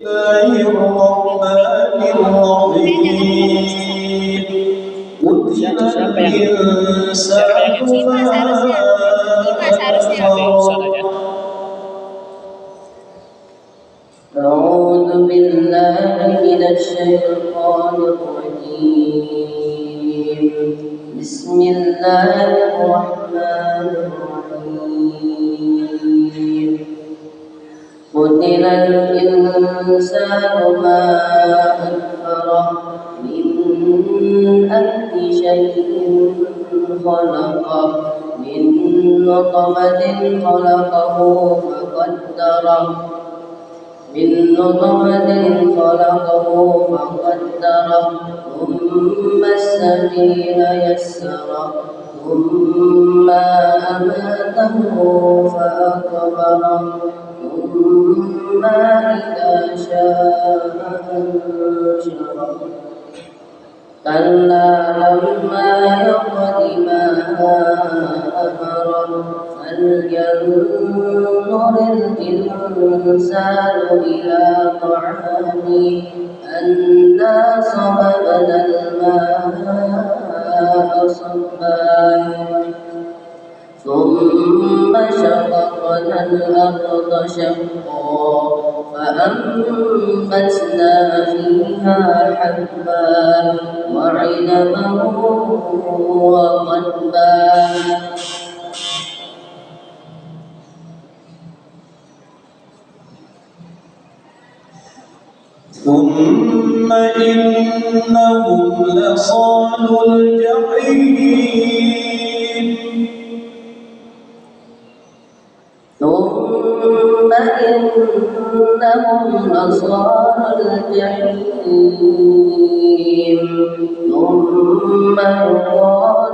الله الرحمن الرحيم قتل الإنسان ما أكفره أعوذ بالله من الشيطان الرجيم بسم الله الرحمن الرحيم قتل الإنسان ما أكفره من أي شيء خلقه من نطفة خلقه فقدره ثم السبيل يسره ثم أماته فأقبره ثم إذا شاء أنشره كلا لما يقض ما أمره فلينظر الإنسان إلى طعامه أنا صببنا الماء صبا ثم شققنا الأرض شقا فأنبتنا فيها حبا وعنبا وقضبا ثم إنهم لصالوا الجحيم ثم إنهم لصالوا الجحيم ثم يقال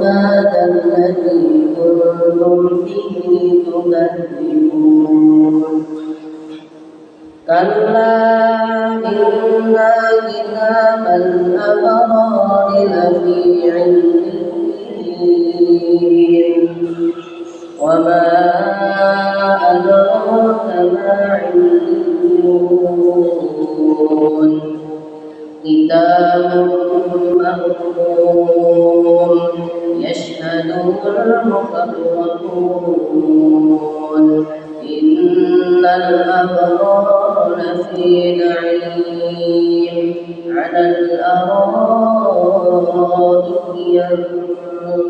هذا الذي كنتم به تكذبون كلا إن كتاب الأبرار لفي عليين وما أدراك ما عليون كتاب مرقوم يشهده المقربون إن الأبرار لفي نعيم على الأرائك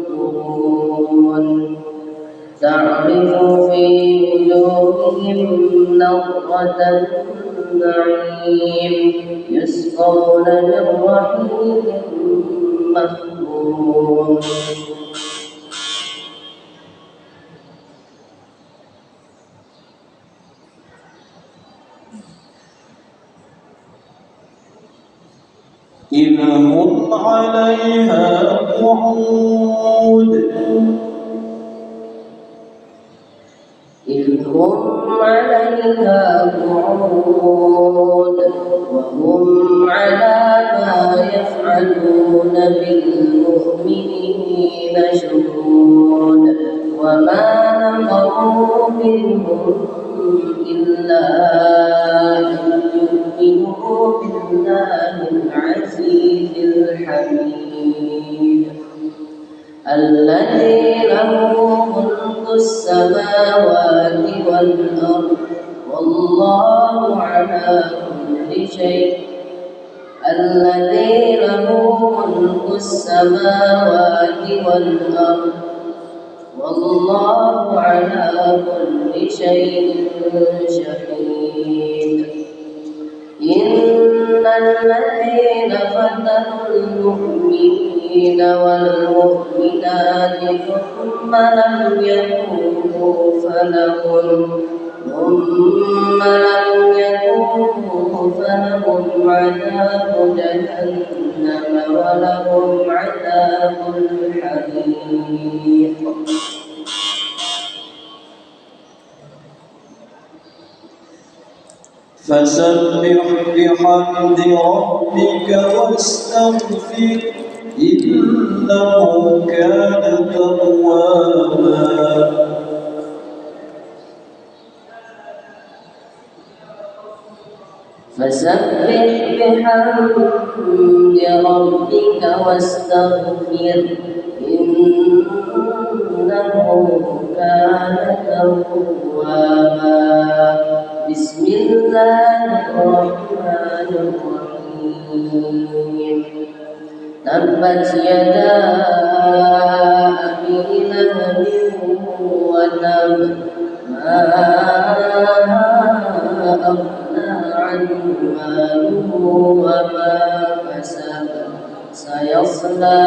ينظرون تعرف في وجوههم نضرة النعيم يسقون من رحيق مختوم إذ هم عليها قعود وهم على ما يفعلون بالمؤمنين شهود وما نقموا منهم إلا أن يؤمنوا بالله العزيز الحميد الذي له ملك السماوات والأرض والله على كل شيء الذي له ملك السماوات والأرض والله على كل شيء شهيد إن الذين فتنوا المؤمنين والمؤمنات ثم لم يتوبوا فلهم عذاب جهنم ولهم عذاب الحريق فسبح بحمد ربك واستغفر إنه كان توابا فسبح بحمد ربك واستغفر إنه كان توابا. بسم الله الرحمن الرحيم. تبت يدا أبي لهب وتب ما أغنى عنه ماله وما كسب سيصلى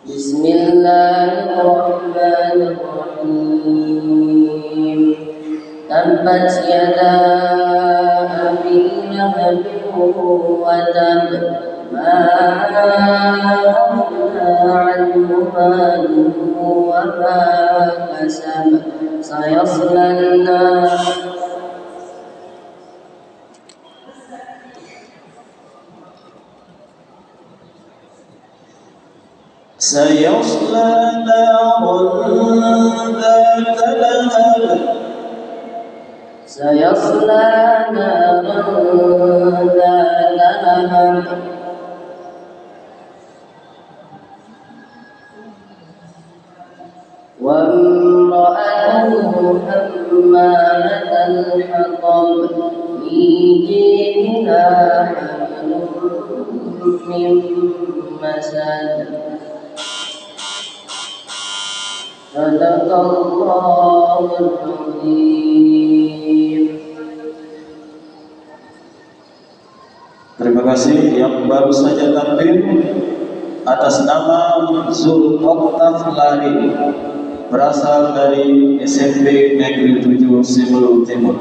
بسم الله الرحمن الرحيم. تبت يدا أبي لهب وتب ما أغنى عنه ماله وما كسب سيصلى نارا سيصلى نارا ذات لهب وامرأته حمالة الحطب في جيدها حبل من مسد. صدق الله العظيم. Terima kasih yang baru saja tampil atas nama Zulhoktaf Lari, berasal dari SMP Negeri 7 Sebelu Timur.